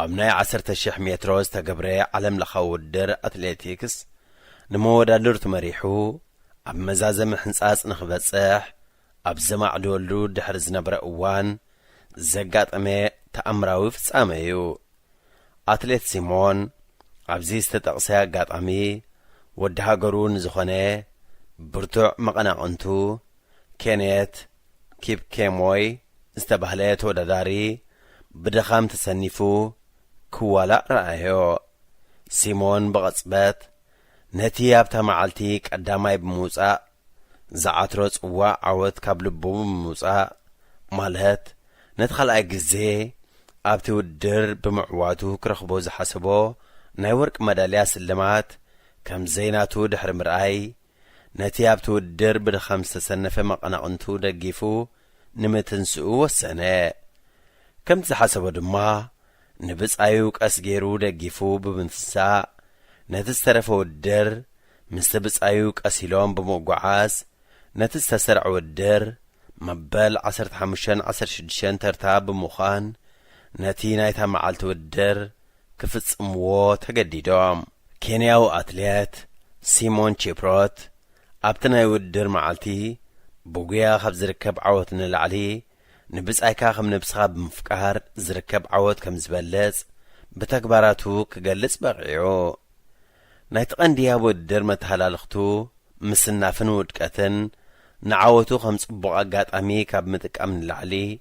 Speaker 4: ኣብ ናይ 10,000 ሜትሮ ዝተገብረ ዓለም ለኻዊ ውድድር ኣትሌቲክስ ንመወዳድር ተመሪሑ ኣብ መዛዘሚ ሕንጻጽ ንኽበጽሕ ኣብ ዘማዕድወሉ ድሕሪ ዝነበረ እዋን ዘጋጠመ ተኣምራዊ ፍጻመ እዩ። ኣትሌት ሲሞን ኣብዚ ዝተጠቕሰ ኣጋጣሚ ወዲ ሃገሩ ንዝኾነ ብርቱዕ መቐናቕንቱ ኬኔት ኪፕኬሞይ ዝተባህለ ተወዳዳሪ ብድኻም ተሰኒፉ ክዋላእ ረኣዮ። ሲሞን ብቐጽበት ነቲ ኣብታ መዓልቲ ቀዳማይ ብምውጻእ ዝዓትሮ ጽዋዕ ዓወት ካብ ልቡ ብምውጻእ ማለት ነቲ ኻልኣይ ግዜ ኣብቲ ውድድር ብምዕዋቱ ክረኽቦ ዝሓስቦ ናይ ወርቂ መዳልያ ስልማት ከም ዘይናቱ ድሕሪ ምርኣይ ነቲ ኣብቲ ውድድር ብድኻም ዝተሰነፈ መቐናቕንቱ ደጊፉ ንምትንስኡ ወሰነ። ከምቲ ዝሓሰቦ ድማ ንብጻዩ ቀስ ገይሩ ደጊፉ ብምትንሳእ ነቲ ዝተረፈ ውድድር مستبصايو قسيلوم بموقعاز نتستسرع ودر مبل 15-16 ترتاب بمخان نتي نايتا معالت ودر كفصمو تجديدوم كينياو أتليت سيمون تشيبروت أبتناي ودر معالتي بوغيا خب زركب عوت نلعلي نبصايكا خم نبصخا بمفكار زركب عوت كم زبلص بتكباراتو كجلص بقعو نايتقنديا ودر متحلالختو مسنافن ودقتن نعاوتو خم صبق اغاطامي كاب متقام نلعلي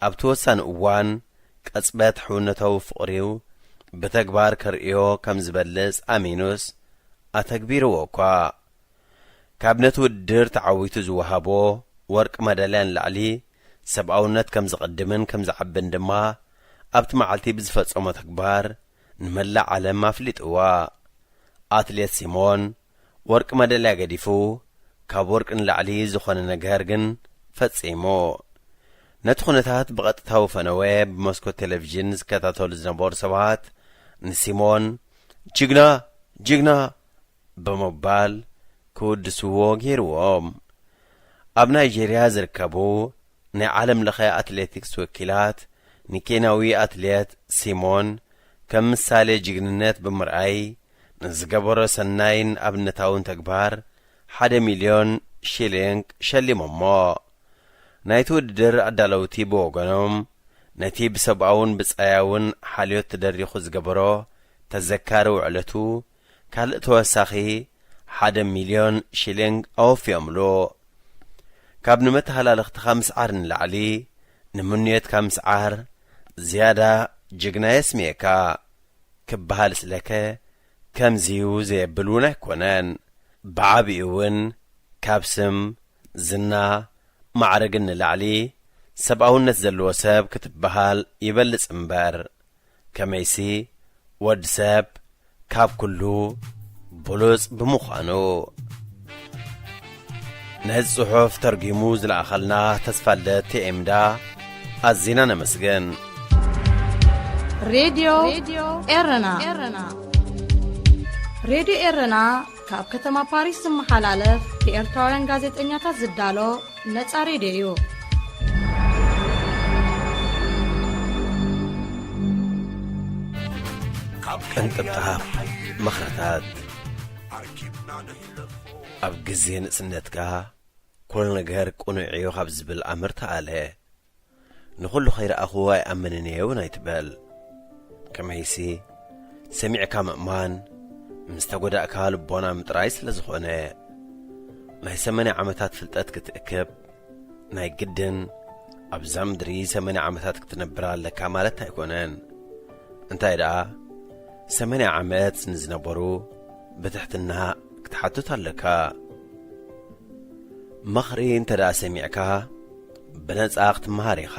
Speaker 4: ابتوسان اوان قصبت حونتو فقريو بتكبار كريو كم زبلص امينوس اتكبيرو وكا كابنت ودر تعويتو زوهابو ورق مدالان لعلي سبعونت كم زقدمن كم زعبن دما ابت معلتي بزفصمو تكبار نملع على ما فليطوا اتليت سيمون ورق مدالያ ገዲፉ ካብ ወርቅ ንላዕሊ ዝኾነ ነገር ግን ፈጺሞ ነቲ ኩነታት ብቐጥታዊ ፈነወ ብመስኮት ቴሌቪዥን ዝከታተሉ ዝነበሩ ሰባት ንሲሞን ጅግና ጅግና በመባል ክውድስዎ ገይርዎም ኣብ ናይጄርያ ዝርከቡ ናይ ዓለም ለኸ ኣትሌቲክስ ወኪላት ንኬንያዊ ኣትሌት ሲሞን ከም ምሳሌ ጅግንነት ብምርኣይ ንዝገበሮ ሰናይን ኣብነታውን ተግባር 1 ሚልዮን ሺሊንግ ሸሊሞሞ ናይቲ ውድድር ኣዳለውቲ ብወገኖም ነቲ ብሰብኣውን ብጻያውን ሓልዮት ተደሪኹ ዝገበሮ ተዘካሪ ውዕለቱ ካልእ ተወሳኺ 1 ሚልዮን ሺሊንግ ኣወፊዮምሉ ካብ ንመተሓላለኽቲ ከምስዓር ንላዕሊ ንምንየትካ ምስዓር ዝያዳ ጅግና የስሜካ ክበሃል ስለከ ከምዚዩ ዘየብሉን ኣይኮነን ብዓብኡውን ካብ ስም ዝና ማዕረግን ንላዕሊ ሰብኣውነት ዘለዎ ሰብ ክትበሃል ይበልጽ እምበር ከመይሲ ወዲ ሰብ ካብ ኩሉ ብሉጽ ብምዃኑ ነዚ ጽሑፍ ተርጊሙ ዝለኣኸልና ተስፋለት ቲኤምዳ ኣዚና ነመስግን
Speaker 1: ሬድዮ ኤረና ሬድዮ ኤረና ካብ ከተማ ፓሪስ ዝመሓላለፍ ብኤርትራውያን ጋዜጠኛታት ዝዳሎ ነጻ ሬድዮ እዩ።
Speaker 4: ቅንጥብጣብ መኽረታት ኣብ ግዜ ንእስነትካ ኩሉ ነገር ቁኑዕ እዩ ካብ ዝብል ኣምርታ ኣለ ንኹሉ ኸይረኣኽዎ ኣይኣምንን እየ እውን ኣይትበል ከመይሲ ሰሚዕካ ምእማን ምስ ተጐዳእካ ልቦና ምጥራይ ስለ ዝኾነ ናይ 80 ዓመታት ፍልጠት ክትእክብ ናይ ግድን ኣብዛ ምድሪ 80 ዓመታት ክትነብር ኣለካ ማለት ኣይኮነን እንታይ ደኣ 80 ዓመት ንዝነበሩ ብትሕትና ክትሓትት ኣለካ መኽሪ እንተደኣ ሰሚዕካ ብነጻ ክትመሃር ኢኻ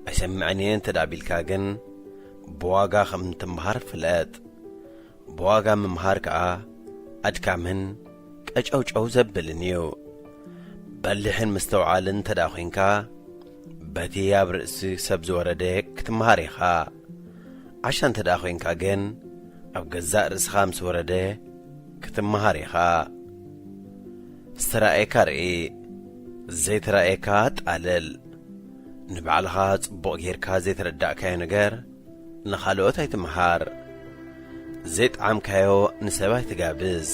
Speaker 4: ኣይሰምዐኒ እንተደኣ ቢልካ ግን ብዋጋ ከም ትመሃር ፍለጥ ብዋጋ ምምሃር ከዓ ኣድካምን ቀጨውጨው ዘብልን እዩ በሊሕን ምስተውዓልን እንተደኣ ኾንካ በቲ ኣብ ርእሲ ሰብ ዝወረደ ክትመሃር ኢኻ ዓሻ እንተደኣ ኾንካ ግን ኣብ ገዛእ ርእስኻ ምስ ወረደ ክትመሃር ኢኻ ዝተራእየካ ርኢ ዘይተራእየካ ጣልል ንባዕልኻ ጽቡቕ ጌርካ ዘይተረዳእካዮ ነገር ንኻልኦት ኣይትመሃር ዘይጠዓምካዮ ንሰብ ኣይትጋብዝ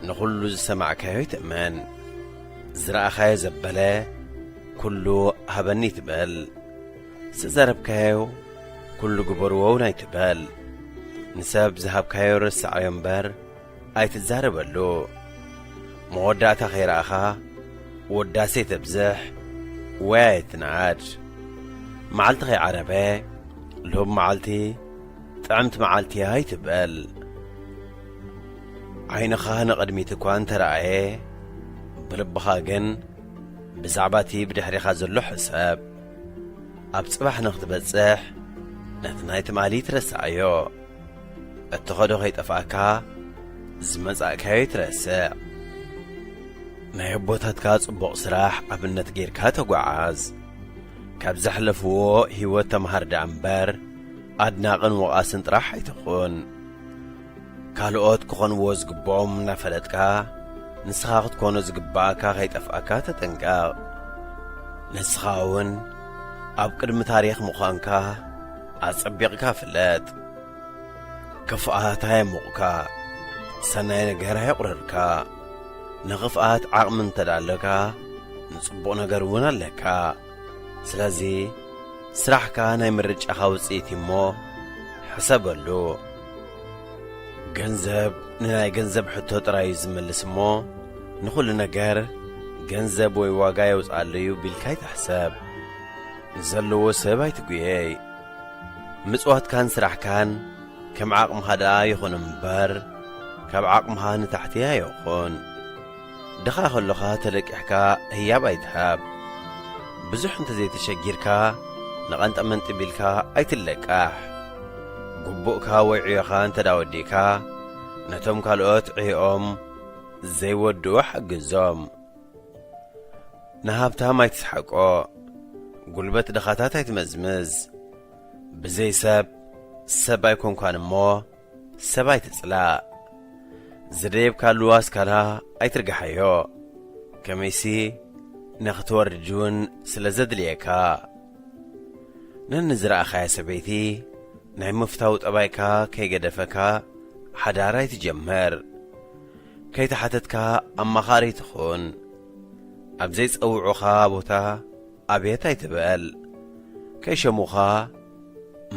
Speaker 4: ንኹሉ ዝሰማዕካዮ ይትእመን ዝረኣኻዮ ዘበለ ኩሉ ሃበኒ ትበል ዝዘረብካዮ ኩሉ ግበርዎ እውን ኣይትበል ንሰብ ዝሃብካዮ ርስዓዮ እምበር ኣይትዛረበሉ መወዳእታ ኸይረኣኻ ወዳሴ ተብዝሕ ወይ ኣይትንዓድ መዓልቲ ኸይዓረበ ሎብ መዓልቲ ጥዕምቲ መዓልቲ ኣይትበል ዓይንኻ ንቕድሚት እኳ እንተረኣየ ብልብኻ ግን ብዛዕባ እቲ ብድሕሪኻ ዘሎ ሕሰብ ኣብ ጽባሕ ንኽትበጽሕ ነቲ ናይ ትማሊ ትረስዓዮ እትኸዶ ኸይጠፍኣካ ዝመጻእካዮ ይትረስዕ ናይ ኣቦታትካ ጽቡቕ ስራሕ ኣብነት ጌርካ ተጓዓዝ ካብ ዘሕለፍዎ ህይወት ተምሃር ደኣ እምበር ኣድናቕን ወቓስን ጥራሕ ኣይትኹን ካልኦት ክኾንዎ ዝግብኦም እናፈለጥካ ንስኻ ክትኮኖ ዝግባእካ ከይጠፍኣካ ተጠንቀቕ ንስኻ እውን ኣብ ቅድሚ ታሪኽ ምዃንካ ኣጸቢቕካ ፍለጥ ክፍኣት ኣየሙቕካ ሰናይ ነገር ኣየቑረርካ ንኽፍኣት ዓቕሚ እንተዳለካ ንጽቡቕ ነገር እውን ኣለካ ስለዚ ስራሕካ ናይ ምርጫኻ ውፅኢት እሞ ሕሰበሉ ገንዘብ ንናይ ገንዘብ ሕቶ ጥራይ ዝመልስ እሞ ንኹሉ ነገር ገንዘብ ወይ ዋጋ የውፅኣለዩ ቢልካ ይትሕሰብ ንዘለዎ ሰብ ኣይትጉየይ ምጽዋትካን ስራሕካን ከም ዓቕምኻ ደኣ ይኹን እምበር ካብ ዓቕምኻ ንታሕትያ ይኹን ድኻ ኸለኻ ተለቂሕካ ህያብ ኣይትሃብ ብዙሕ እንተዘይተሸጊርካ ንቐንጠመንጢ ቢልካ ኣይትለቃሕ ግቡእካ ወይ ዕዮኻ እንተዳወዲእካ ነቶም ካልኦት ዕዮኦም ዘይወድኡ ሓግዞም ንሃብታም ኣይትስሓቆ ጉልበት ድኻታት ኣይትመዝምዝ ብዘይ ሰብ ኣይኮንኳን እሞ ሰብ ኣይትጽላእ ዝደየብካሉ ኣስካላ ኣይትርግሓዮ ከመይሲ ንኽትወርድውን ስለ ዘድልየካ ነንዝረኣኻያ ሰበይቲ ናይ ምፍታው ጠባይካ ከይገደፈካ ሓዳር ኣይትጀመር ከይተሓተትካ ኣማኻሪ ትኹን ኣብ ዘይጸውዑኻ ቦታ ኣብየት ኣይትበል ከይሸሙኻ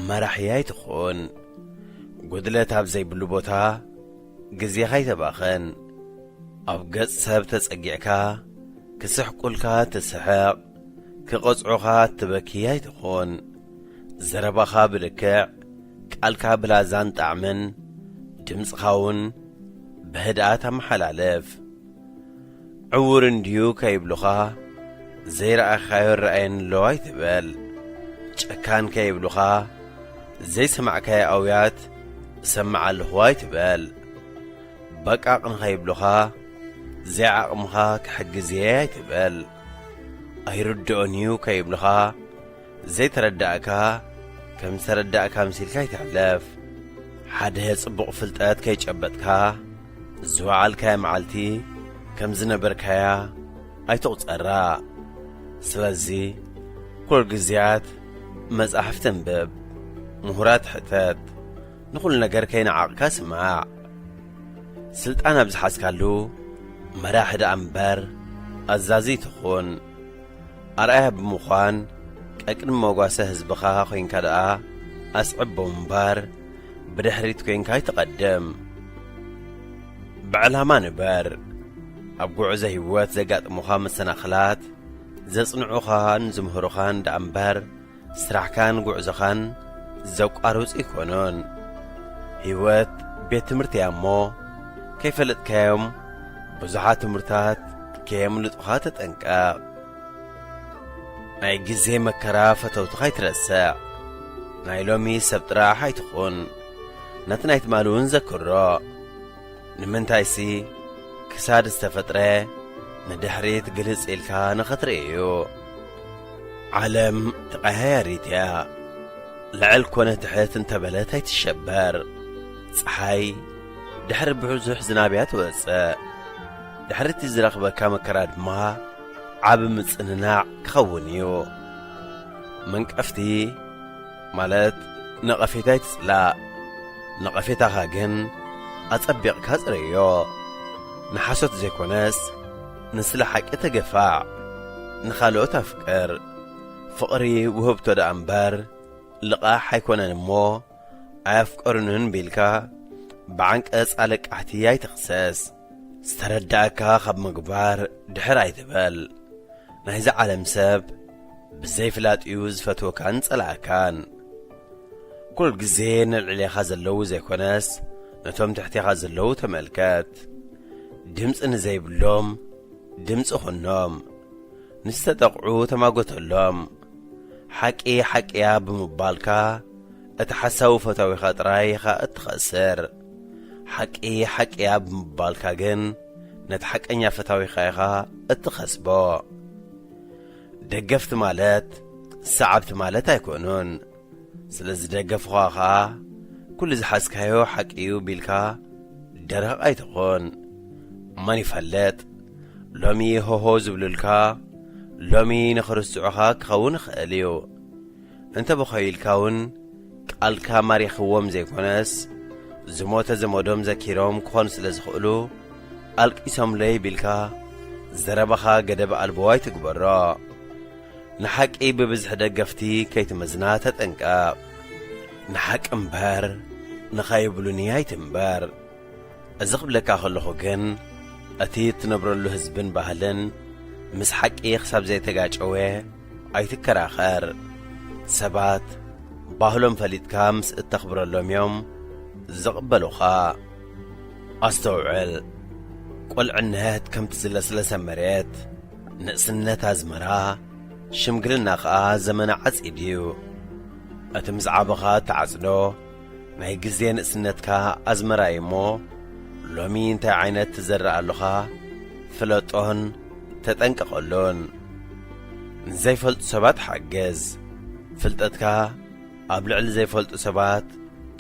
Speaker 4: መራሕያ ኣይትኹን ጐድለት ኣብ ዘይብሉ ቦታ ግዜኻ ኣይተባኽን ኣብ ገጽ ሰብ ተጸጊዕካ ክስሕቁልካ ትስሕቕ ክቐጽዑኻ ትበኪ ኣይትኹን ዘረባኻ ብልክዕ ቃልካ ብላዛን ጣዕምን ድምፅኻውን ብህድኣት ኣመሓላለፍ ዕውር እንድዩ ከይብሉኻ ዘይረኣኻዮ ረአየን ኣሎ ኣይትበል ጨካን ከይብሉኻ ዘይሰማዕካዮ ኣውያት እሰምዕ ኣለኹ ኣይትበል በቃቕ ንኸይብሉኻ ዘይዓቕምኻ ክሕግዝ እየ ኣይትበል ኣይርድኦን እዩ ከይብሉኻ ዘይተረዳእካ ከም ተረዳእካ ምሲልካ ይትሕለፍ ሓደ ጽቡቕ ፍልጠት ከይጨበጥካ ዝወዓልካያ መዓልቲ ከም ዝነበርካያ ኣይትቝጸራ ስለዚ ኩሉ ግዜያት መጻሕፍቲ እንብብ ምሁራት ሕተት ንኹሉ ነገር ከይነዓቕካ ስማዕ ስልጣን ኣብ ዝሓዝካሉ መራሒ ደኣ እምበር ኣዛዚ ትኹን ኣርኣያ ብምዃን ቀቅድሚ መጓሰ ህዝብኻ ኾይንካ ደኣ ኣስዕቦ እምበር ብድሕሪት ኰይንካ ይትቐድም ብዕላማ ንበር ኣብ ጉዕዞ ህይወት ዘጋጥሙኻ መሰናኽላት ዘጽንዑኻን ዝምህሩኻን ደኣ እምበር ስራሕካን ጉዕዞኻን ዘቋርጹ ይኮኑን ህይወት ቤት ትምህርቲ እያ እሞ ከይፈለጥካዮም ብዙሓት ትምህርታት ከየምልጡኻ ተጠንቀቕ ናይ ግዜ መከራ ፈተውትኻ ይትረስዕ ናይ ሎሚ ሰብ ጥራሕ ኣይትኹን ነቲ ናይ ትማል እውን ዘክሮ ንምንታይሲ ክሳድ ዝተፈጥረ ንድሕሪት ግልጽ ኢልካ ንኽትርእዩ ዓለም ተቐያያሪት እያ ልዕል ኮነ ትሕት እንተበለት ኣይትሸበር ፀሓይ ድሕሪ ብዙሕ ዝናብ እያ ትወፅእ ድሕሪ እቲ ዝረኽበካ መከራ ድማ ዓብ ምጽንናዕ ክኸውን እዩ መንቀፍቲ ማለት ነቐፌታ ይትጽላእ ነቐፌታኻ ግን ኣጸቢቕካ ጽረዮ ንሓሶት ዘይኮነስ ንስለ ሓቂ ተገፋዕ ንኻልኦት ኣፍቅር ፍቕሪ ውህብቶ ደኣ እምበር ልቓሕ ኣይኮነን እሞ ኣያፍቀሩንን ቢልካ ብዓንቀጽ ኣለቃሕቲ ኣይትኽሰስ ዝተረዳእካ ኻብ ምግባር ድሕር ኣይትበል ናይዚ ዓለም ሰብ ብዘይፍላጥዩ ዝፈትወካን ጸላእካን ኩሉ ግዜ ንልዕልኻ ዘለዉ ዘይኮነስ ነቶም ትሕቲኻ ዘለዉ ተመልከት ድምፂ ንዘይብሎም ድምፂ ኹኖም ንዝተጠቕዑ ተማጐተሎም ሓቂ ሓቂያ ብምባልካ እቲ ሓሳዊ ፈታዊኻ ጥራይ ኢኻ እትኸስር ሓቂ ሓቂያ ብምባልካ ግን ነቲ ሓቀኛ ፈታዊኻ ኢኻ እትኸስቦ ደገፍቲ ማለት ሰዓብቲ ማለት ደረቕ ኣይትኾን መን ይፈለጥ ሎሚ ሆሆ ዝብልልካ ሎሚ ንኽርስዑኻ ክኸውን ይኽእል እዩ እንተ ብኸይልካ እውን ቃልካ ማሪኽዎም ዘይኮነስ ዝሞተ ዘመዶም ዘኪሮም ክኾኑ ስለ ዝኽእሉ ኣልቂሶምለይ ቢልካ ዘረባኻ ገደብ ኣልቦ ኣይትግበሮ ንሓቂ ብብዝሒ ደገፍቲ ከይትመዝና ተጠንቀቕ ንሓቂ እምበር ንኸይብሉኒ ኣይትንበር እዚ ኽብለካ ከለኹ ግን እቲ እትነብረሉ ህዝብን ባህልን ምስ ሓቂ ክሳብ ዘይተጋጨወ ኣይትከራኸር ሰባት ባህሎም ፈሊጥካ ምስ እተኽብረሎም እዮም ዝቕበሉኻ ኣስተውዕል ቈልዕነት ከምቲ ዝለስለሰ መሬት ንእስነት ኣዝመራ ሽምግልና ኸዓ ዘመነ ዓጺድ እዩ እቲ ምስ ዓበኻ ተዓጽዶ ናይ ግዜ ንእስነትካ ኣዝመራ እዩ እሞ ሎሚ እንታይ ዓይነት ትዘርእ ኣለኻ ፍለጦን ተጠንቀቐሎን ንዘይፈልጡ ሰባት ሓገዝ ፍልጠትካ ኣብ ልዕሊ ዘይፈልጡ ሰባት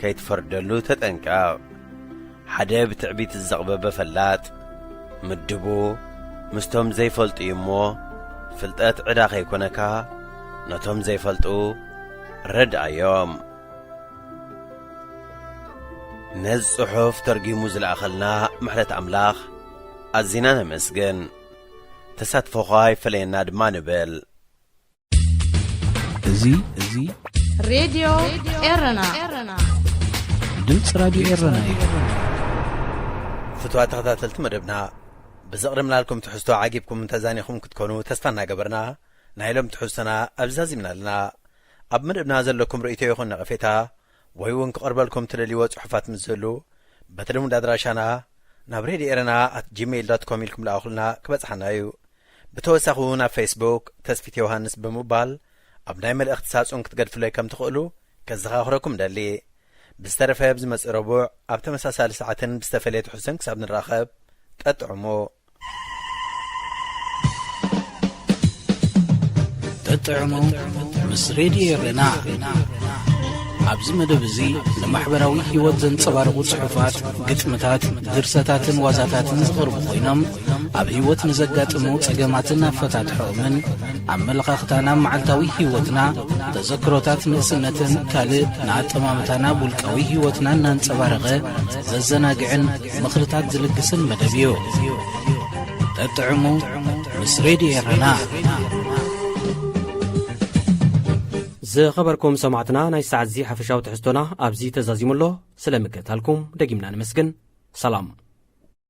Speaker 4: ከይትፈርደሉ ተጠንቀቕ ሓደ ብትዕቢት ዝዘቕበበ ፈላጥ ምድቡ ምስቶም ዘይፈልጡ እዩ እሞ ፍልጠት ዕዳ ኸይኮነካ ነቶም ዘይፈልጡ ረድኣዮም ነዚ ጽሑፍ ተርጊሙ ዝለኣኸልና ምሕረት ኣምላኽ ኣዚና ነመስግን ተሳትፎኻ ይፈለየና ድማ ንብል
Speaker 3: እዚ
Speaker 1: ሬድዮ ኤረና
Speaker 3: ድምፂ ራድዮ ኤረና እዩ
Speaker 4: ፍትዋት ተኸታተልቲ መደብና ብዘቕርምናልኩም ትሕዝቶ ዓጊብኩም ተዛኒኹም ክትኮኑ ተስፋ እናገበርና ናይ ሎም ትሕዝቶና ኣብዛዚምና ኣለና ኣብ መደብና ዘለኩም ርእይቶ ይኹን ነቐፌታ ወይ እውን ክቐርበልኩም ትደልይዎ ጽሑፋት ምስ ዘሉ በትልሙድ ኣድራሻና ናብ ሬድዮ ኤረና @gmail.com ኢልኩም ለኣኹልና ክበጽሓና እዩ ብተወሳኺ እውን ኣብ ፌስቡክ ተስፊት ዮሃንስ ብምባል ኣብ ናይ መልእኽቲ ሳጹን ክትገድፍለይ ከም ትኽእሉ ከዘኻኽረኩም ደሊ ብዝተረፈ ብዝመጽእ ረቡዕ ኣብ ተመሳሳሊ ሰዓትን ብዝተፈለየ ትሕዝቶን ክሳብ ንራኸብ ጠጥዕሞ
Speaker 3: ምስ ሬድዮ ኤረና ኣብዚ መደብ እዚ ንማሕበራዊ ህይወት ዘንጸባርቑ ጽሑፋት ግጥምታት ድርሰታትን ዋዛታትን ዝቐርቡ ኮይኖም ኣብ ህይወት ንዘጋጥሙ ጸገማትን ኣፈታትሖምን ኣመለኻኽታና መዓልታዊ ህይወትና ተዘክሮታት ንእስነትን ካልእ ንኣጠማምታና ውልቃዊ ህይወትና እናንጸባረቐ ዘዘናግዕን ምኽርታት ዝልግስን መደብ እዩ ጠጥዕሙ ምስ ሬድዮ ኤረና
Speaker 2: ዝኸበርኩም ሰማዕትና ናይ ሰዓት እዚ ሓፈሻዊ ትሕዝቶና ኣብዚ ተዛዚሙሎ ስለ ምክትታልኩም ደጊምና ንመስግን ሰላም